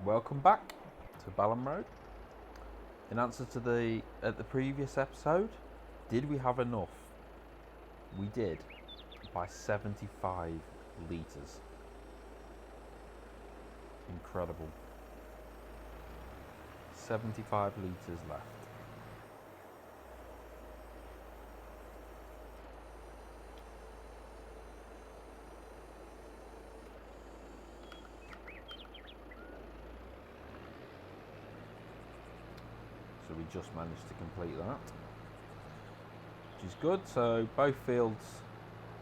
Welcome back to Ballam Road. In answer to the previous episode, did we have enough? We did, by 75 litres. Incredible. 75 litres left. So we just managed to complete that, which is good. So both fields,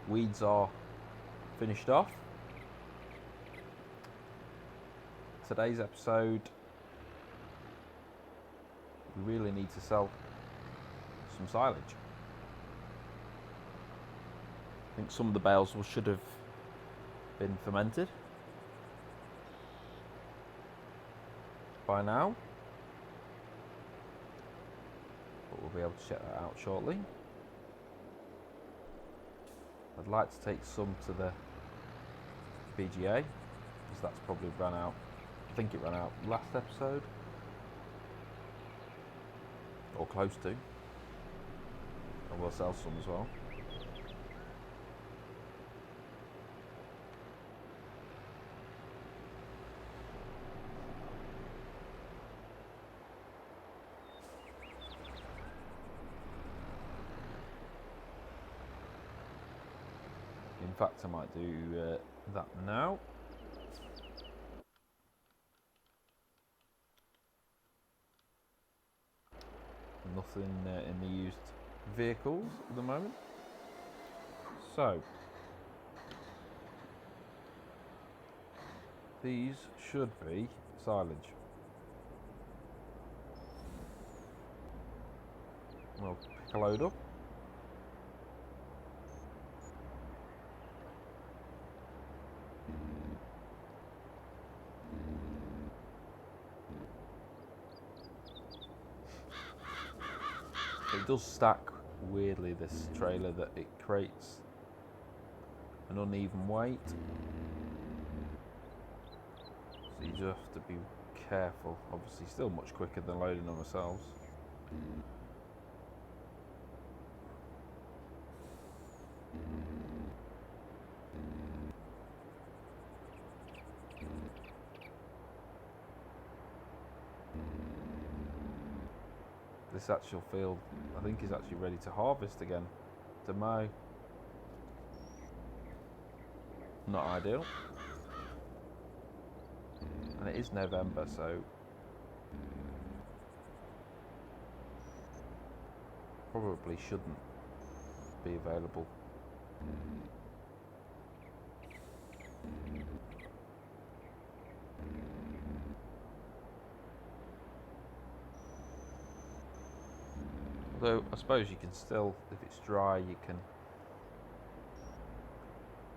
weeds are finished off. Today's episode, we really need to sell some silage. I think some of the bales should have been fermented by now, but we'll be able to check that out shortly. I'd like to take some to the BGA, because that's probably run out. I think it ran out last episode, or close to, and we'll sell some as well. In fact, I might do that now. Nothing in the used vehicles at the moment. So, these should be silage. We'll pick a load up. It does stack weirdly, this trailer, that it creates an uneven weight, so you just have to be careful. Obviously still much quicker than loading them ourselves. This actual field, I think, is actually ready to harvest again, to mow. Not ideal. And it is November, so probably shouldn't be available. Although I suppose you can still, if it's dry, you can.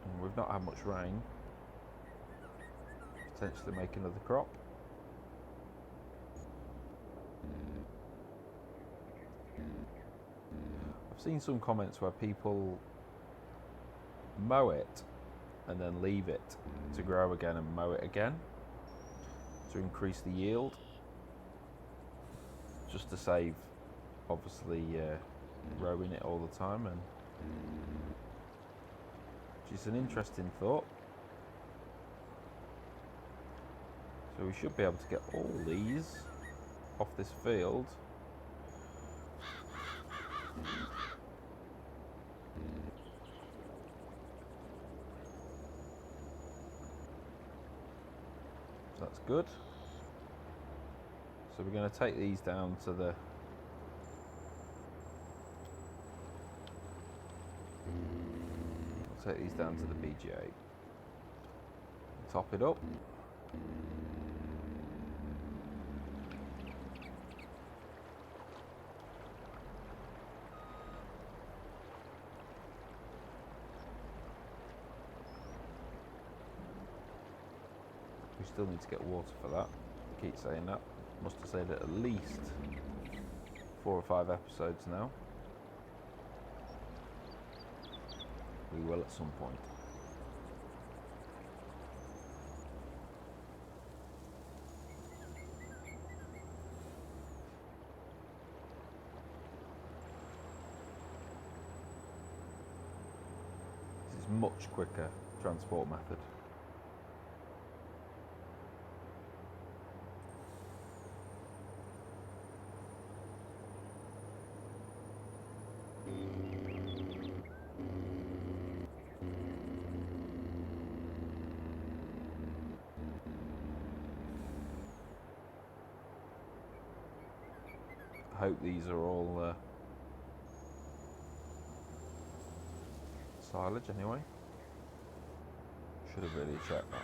And we've not had much rain. Potentially make another crop. I've seen some comments where people mow it and then leave it to grow again and mow it again to increase the yield, just to save, obviously, rowing it all the time, and which is an interesting thought. So we should be able to get all these off this field. So that's good. So we're going to take these down to the take these down to the BGA. Top it up. We still need to get water for that. I keep saying that. Must have said it at least 4 or 5 episodes now. We will at some point. much quicker transport method. I hope these are all silage anyway. Should have really checked that.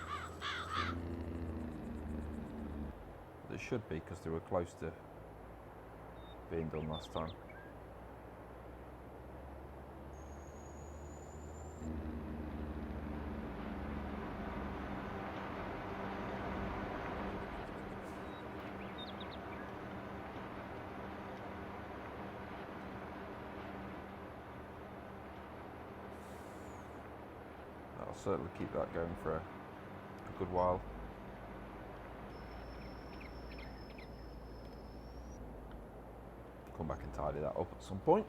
But they should be, because they were close to being done last time. I'll certainly keep that going for a good while. Come back and tidy that up at some point.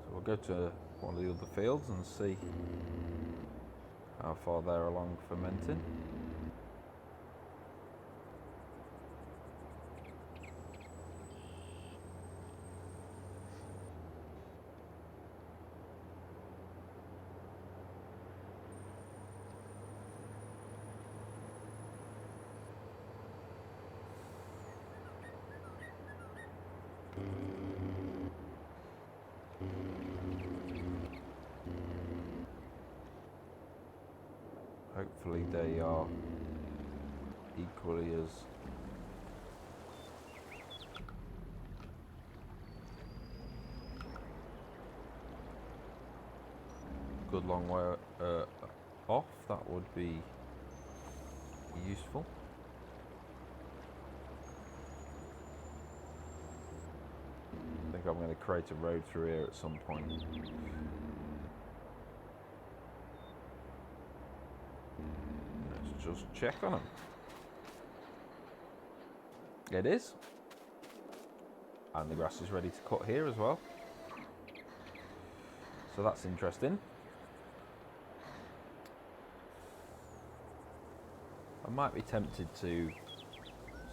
So we'll go to one of the other fields and see how far they're along fermenting. Hopefully they are equally as good long way off. That would be useful. I think I'm going to create a road through here at some point. Let's just check on them. It is. And the grass is ready to cut here as well. So that's interesting. I might be tempted to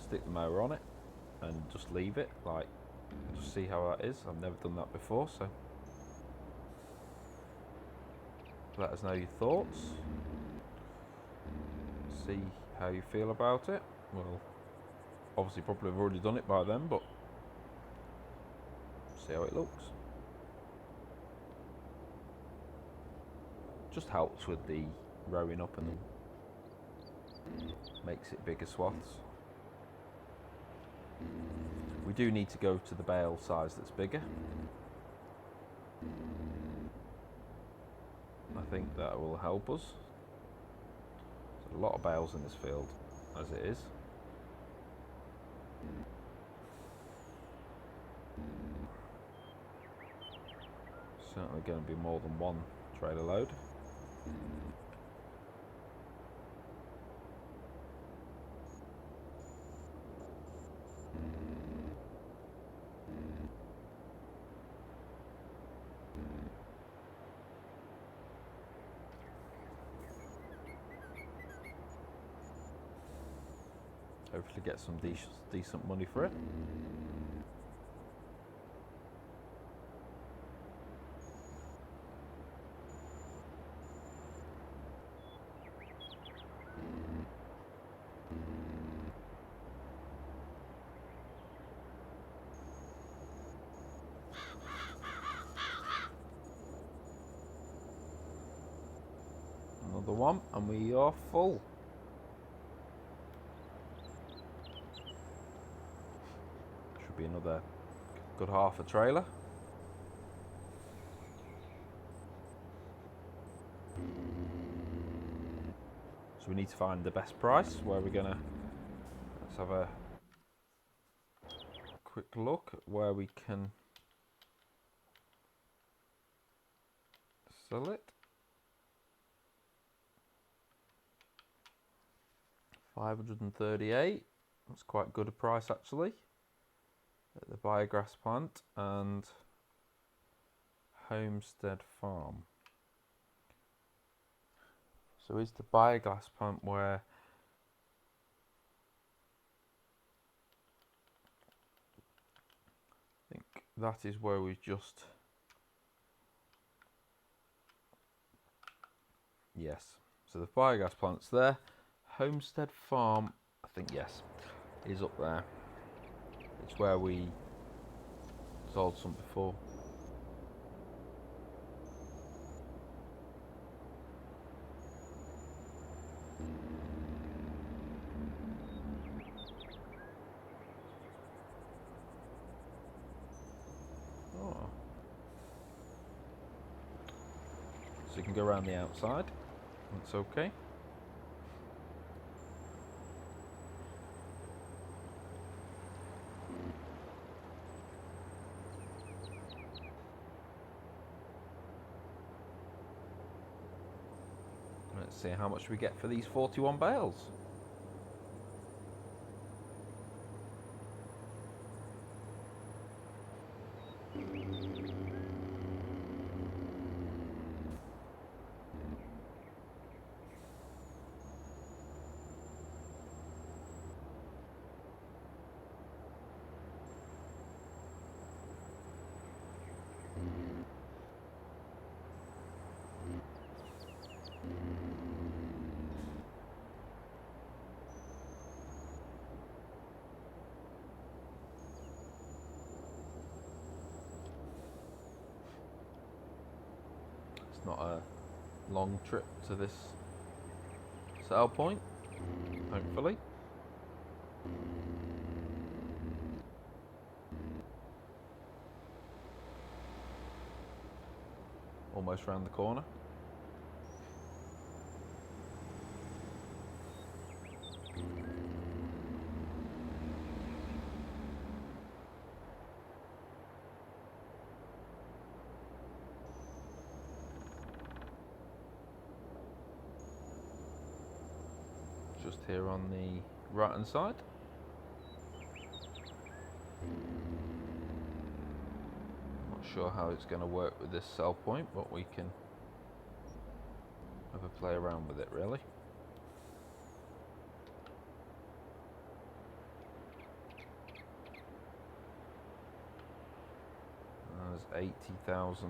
stick the mower on it and just leave it, like, just see how that is. I've never done that before, so let us know your thoughts. See how you feel about it. Well, obviously probably have already done it by then, but see how it looks. Just helps with the rowing up and makes it bigger swaths. We do need to go to the bale size that's bigger. I think that will help us. There's a lot of bales in this field as it is. Certainly going to be more than one trailer load. Hopefully get some decent money for it. Another one, and we are full. Should be another good half a trailer. So we need to find the best price. Where we're gonna, let's have a quick look at where we can sell it. 538. That's quite good a price actually. At the biogas plant and Homestead Farm. So is the biogas plant where I think that is where we just, yes. So the biogas plant's there. Homestead Farm, I think yes, is up there. It's where we sold some before. Oh. So you can go around the outside. That's okay. Let's see how much we get for these 41 bales. Not a long trip to this sale point, hopefully. Almost round the corner. Just here on the right hand side. Not sure how it's going to work with this sell point, but we can have a play around with it really. There's 80,000.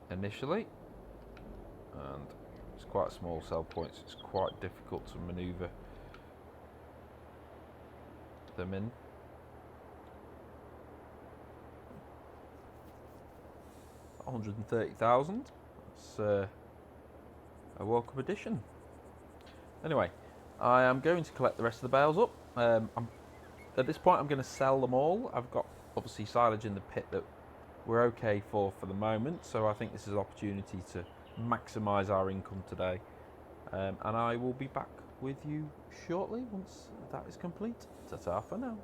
Initially, and it's quite small sell points. It's quite difficult to maneuver them in. $130,000. It's a welcome addition. Anyway, I am going to collect the rest of the bales up. At this point, I'm going to sell them all. I've got obviously silage in the pit that we're okay for the moment, so I think this is an opportunity to maximise our income today, and I will be back with you shortly once that is complete. Ta-ta for now.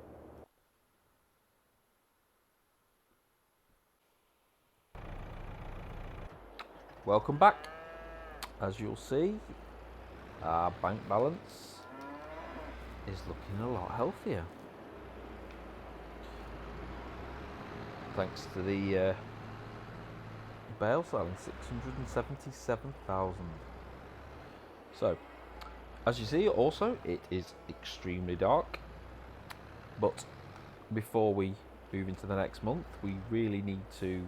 Welcome back. As you'll see, our bank balance is looking a lot healthier. Thanks to the bale selling 677,000. So, as you see, also it is extremely dark. But before we move into the next month, we really need to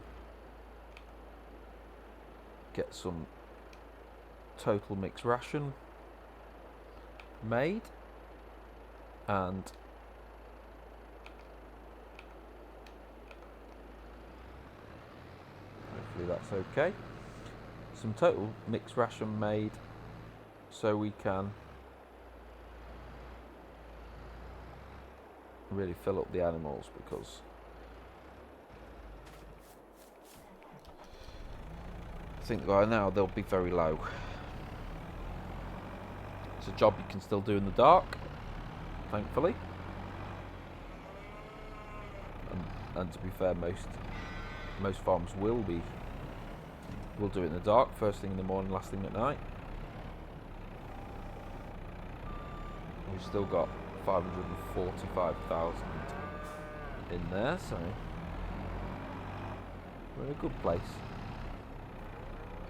get some total mixed ration made, and hopefully that's okay. Some total mixed ration made so we can really fill up the animals, because I think by now they'll be very low. It's a job you can still do in the dark, thankfully. And to be fair, most most farms will do it in the dark, first thing in the morning, last thing at night. We've still got 545,000 in there, so we're in a good place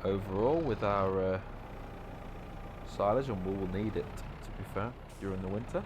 overall with our silage, and we will need it, to be fair, during the winter.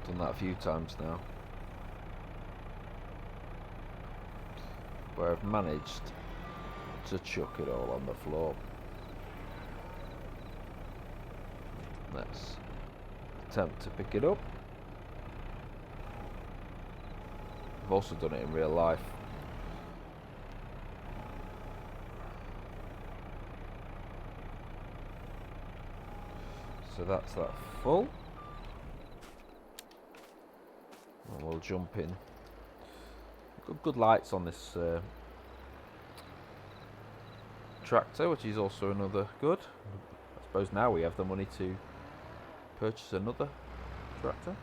Done that a few times now, where I've managed to chuck it all on the floor. Let's attempt to pick it up. I've also done it in real life. So that's that full. And we'll jump in. Good lights on this tractor, which is also another good. I suppose now we have the money to purchase another tractor.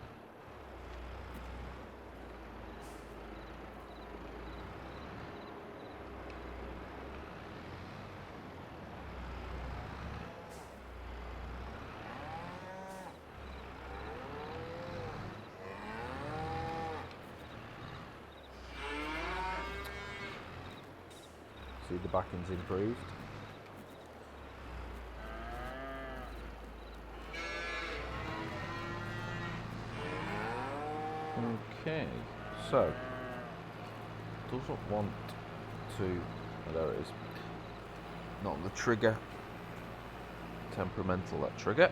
See, the backing's improved. Okay, so doesn't want to. Oh, there it is. Not on the trigger. Temperamental, that trigger.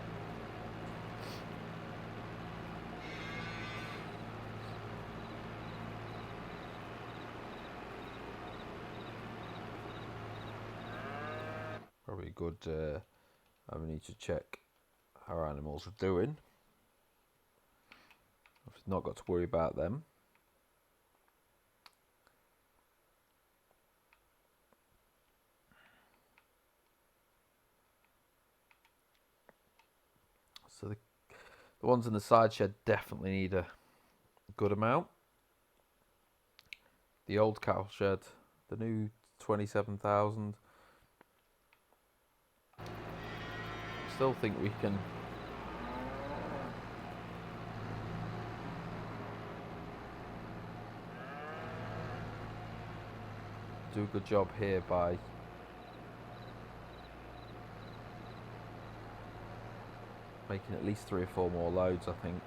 Probably good. I need to check how our animals are doing. I've not got to worry about them. So the ones in the side shed definitely need a good amount. The old cow shed, the new 27,000. Still think we can do a good job here by making at least 3 or 4 more loads, I think.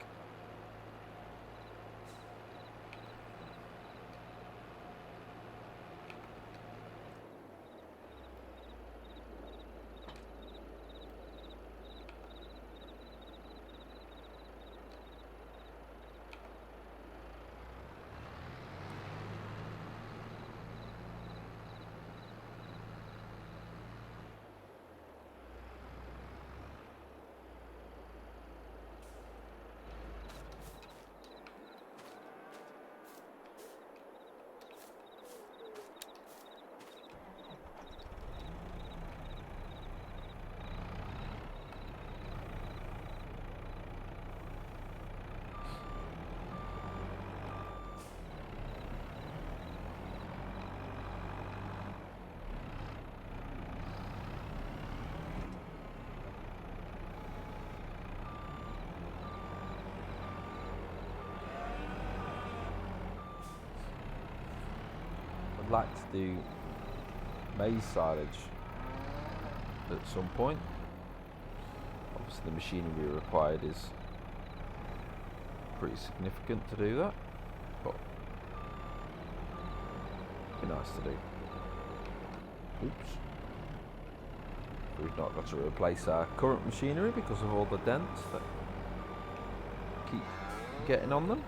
I'd like to do maize silage at some point. Obviously the machinery required is pretty significant to do that, but it'd be nice to do. Oops. We've not got to replace our current machinery because of all the dents that keep getting on them.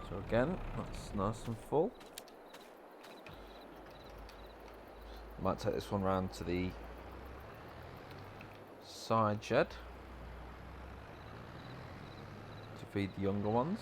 So again, that's nice and full. Might take this one round to the side shed to feed the younger ones.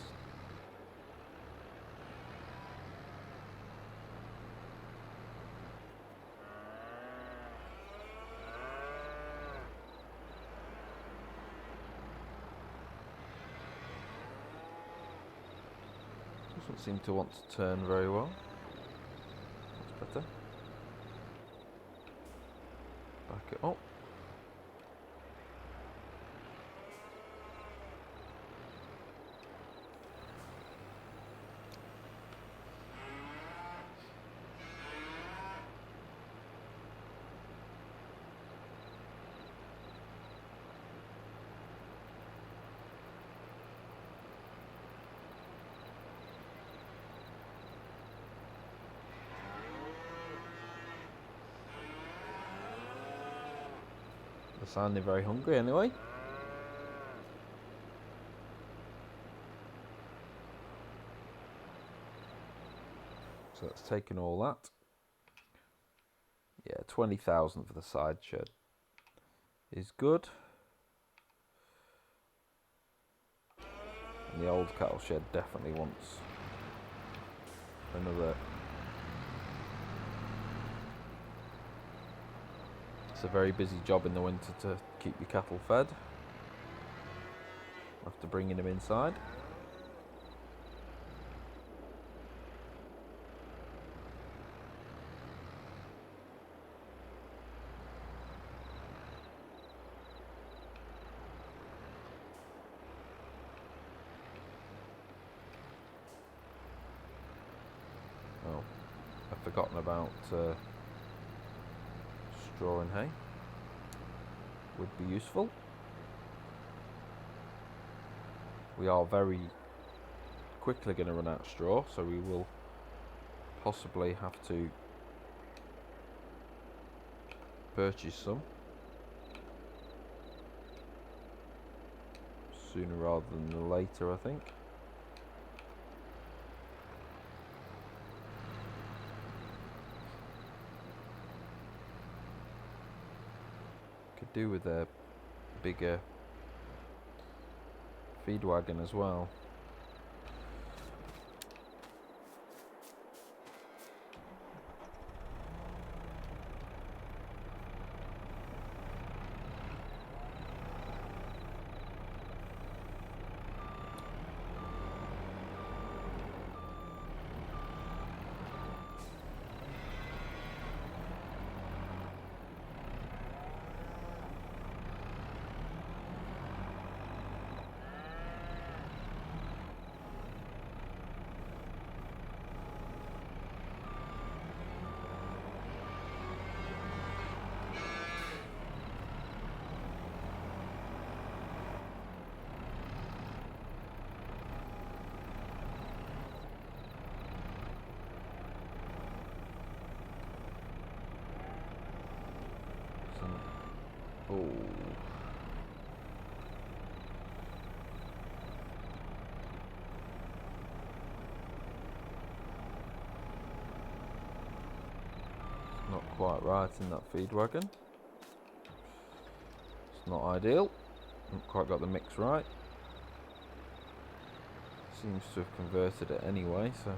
Doesn't seem to want to turn very well. That's better. Back it up. They're sounding very hungry anyway. So that's taken all that. Yeah, 20,000 for the side shed is good. And the old cattle shed definitely wants another. It's a very busy job in the winter to keep your cattle fed after bringing them inside. Oh, I've forgotten about straw and hay. Would be useful. We are very quickly going to run out of straw, so we will possibly have to purchase some sooner rather than later, I think. Could do with a bigger feed wagon as well. Oh. Not quite right in that feed wagon. It's not ideal. Not quite got the mix right. Seems to have converted it anyway, so.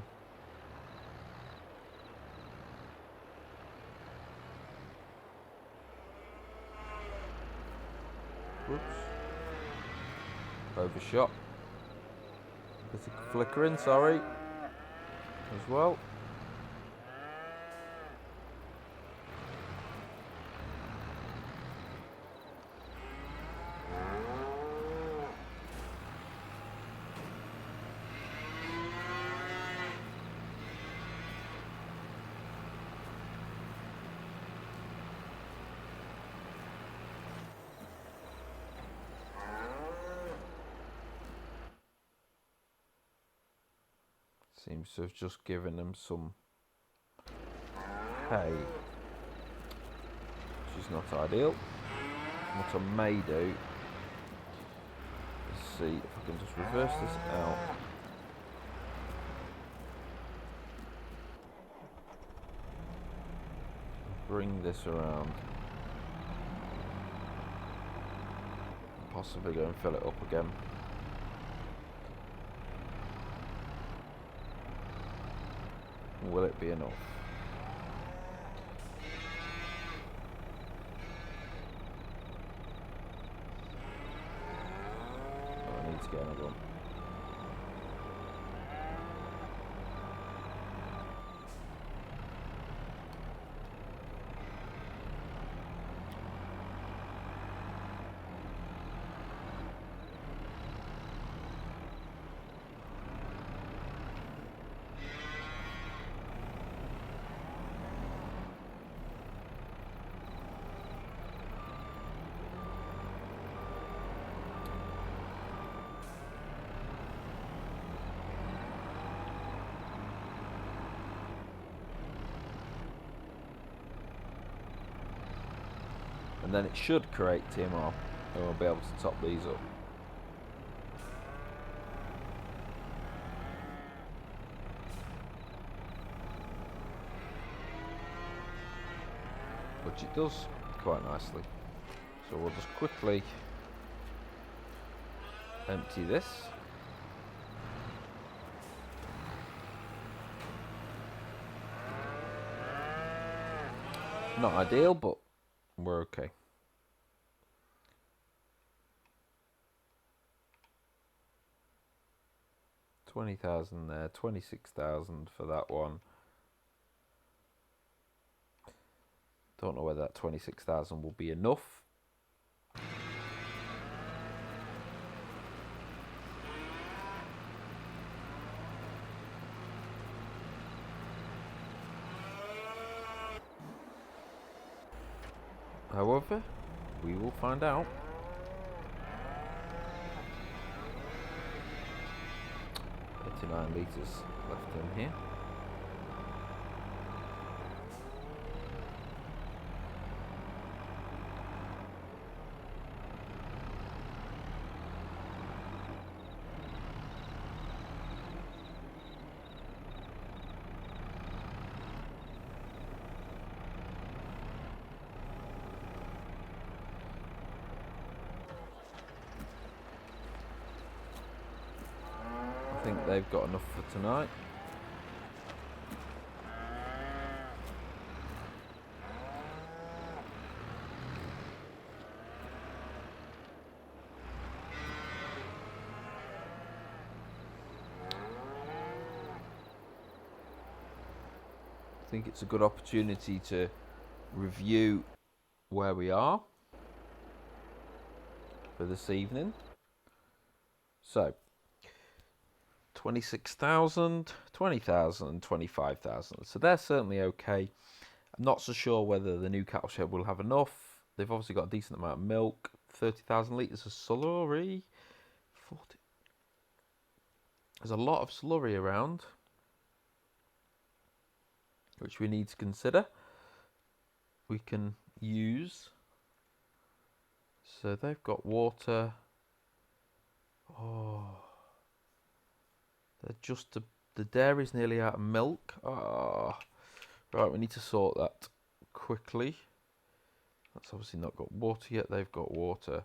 Whoops. Overshot. Bit of flickering, sorry. As well. Seems to have just given them some hay, which is not ideal. What I may do is see if I can just reverse this out. Bring this around. Possibly go and fill it up again. Will it be enough? Oh, I need to get another one. And then it should create TMR, and we'll be able to top these up. Which it does quite nicely. So we'll just quickly empty this. Not ideal, but we're okay. $20,000 there, 26,000 for that one. Don't know whether that 26,000 will be enough. However, we will find out. $39 litres left in here. I think they've got enough for tonight. I think it's a good opportunity to review where we are for this evening. So 26,000, 20,000, 25,000. So they're certainly okay. I'm not so sure whether the new cattle shed will have enough. They've obviously got a decent amount of milk. 30,000 litres of slurry. 40. There's a lot of slurry around, which we need to consider. We can use. So they've got water. Oh. They're just the dairy's nearly out of milk. Oh. Right, we need to sort that quickly. That's obviously not got water yet. They've got water,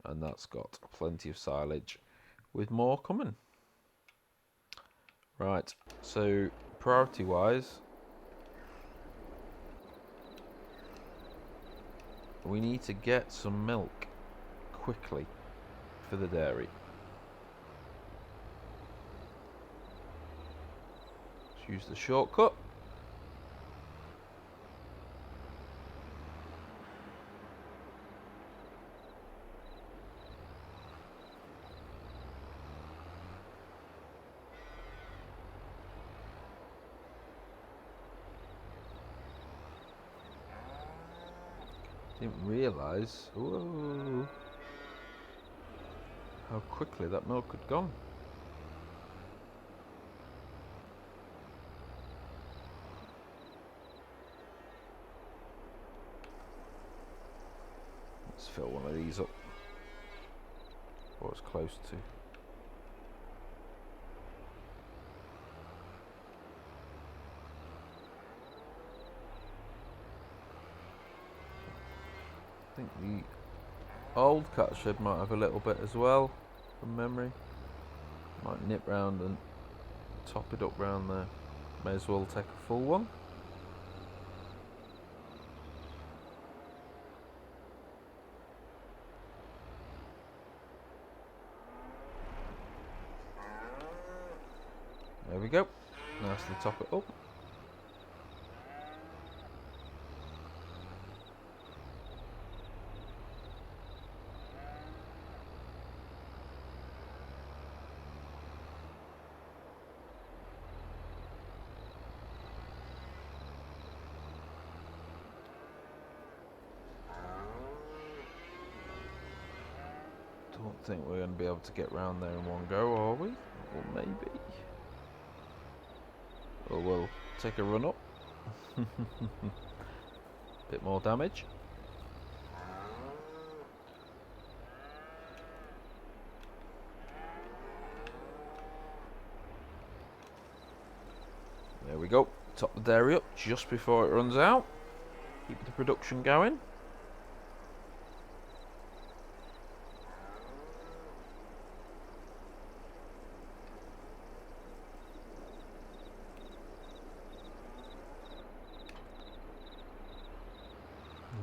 and that's got plenty of silage, with more coming. Right, so priority-wise, we need to get some milk quickly for the dairy. Use the shortcut. Didn't realise how quickly that milk had gone. fill one of these up. Or it's close to. I think the old cat shed might have a little bit as well, from memory. Might nip round and top it up round there. May as well take a full one. There we go. Nicely top it up. Don't think we're going to be able to get round there in one go, are we? Or maybe. Or we'll take a run up. Bit more damage. There we go. Top the dairy up just before it runs out. Keep the production going.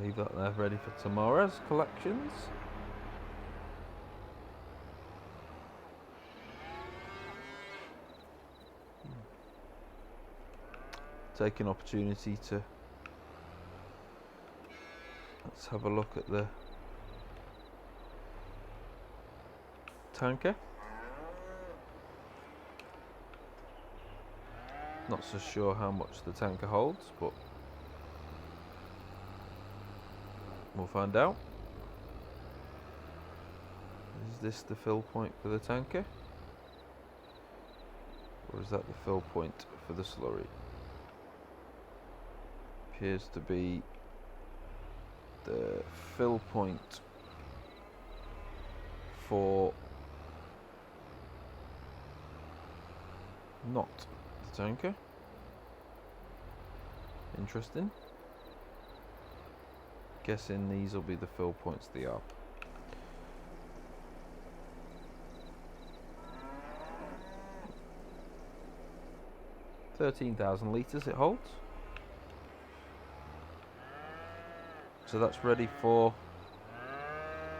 Leave that there ready for tomorrow's collections. Take an opportunity to let's have a look at the tanker. Not so sure how much the tanker holds, but we'll find out. Is this the fill point for the tanker? Or is that the fill point for the slurry? Appears to be the fill point for not the tanker. Interesting. Guessing these will be the fill points they are. $13,000 litres it holds. So that's ready for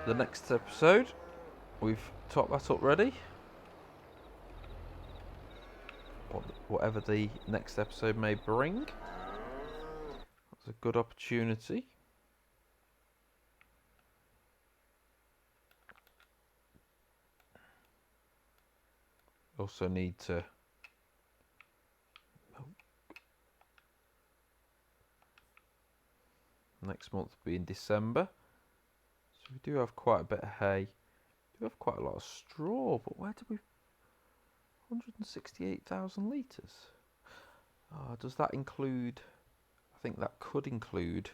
the next episode. We've topped that up ready. Whatever the next episode may bring. That's a good opportunity. Also need to next month be in December, so we do have quite a bit of hay. We do have quite a lot of straw, but where did we 168,000 litres? Does that include, I think that could include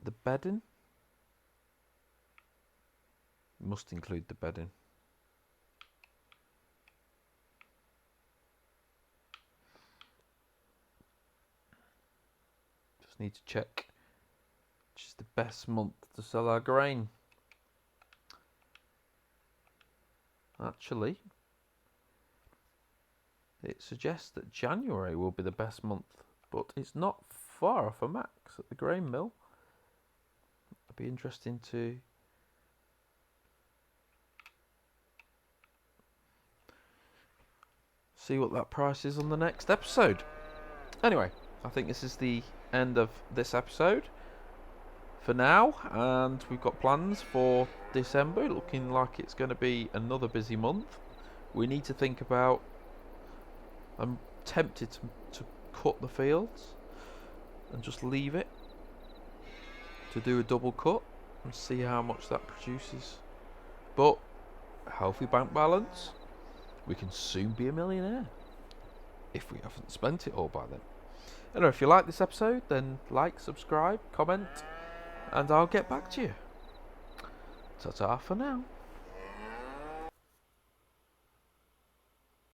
the bedding. Must include the bedding. Need to check which is the best month to sell our grain. Actually, it suggests that January will be the best month, but it's not far off a max at the grain mill. It'll be interesting to see what that price is on the next episode. Anyway, I think this is the end of this episode for now, and we've got plans for December, looking like it's going to be another busy month. We need to think about, I'm tempted to cut the fields and just leave it to do a double cut and see how much that produces, but healthy bank balance, we can soon be a millionaire if we haven't spent it all by then. Anyway, if you like this episode, then like, subscribe, comment, and I'll get back to you. Ta-ta for now.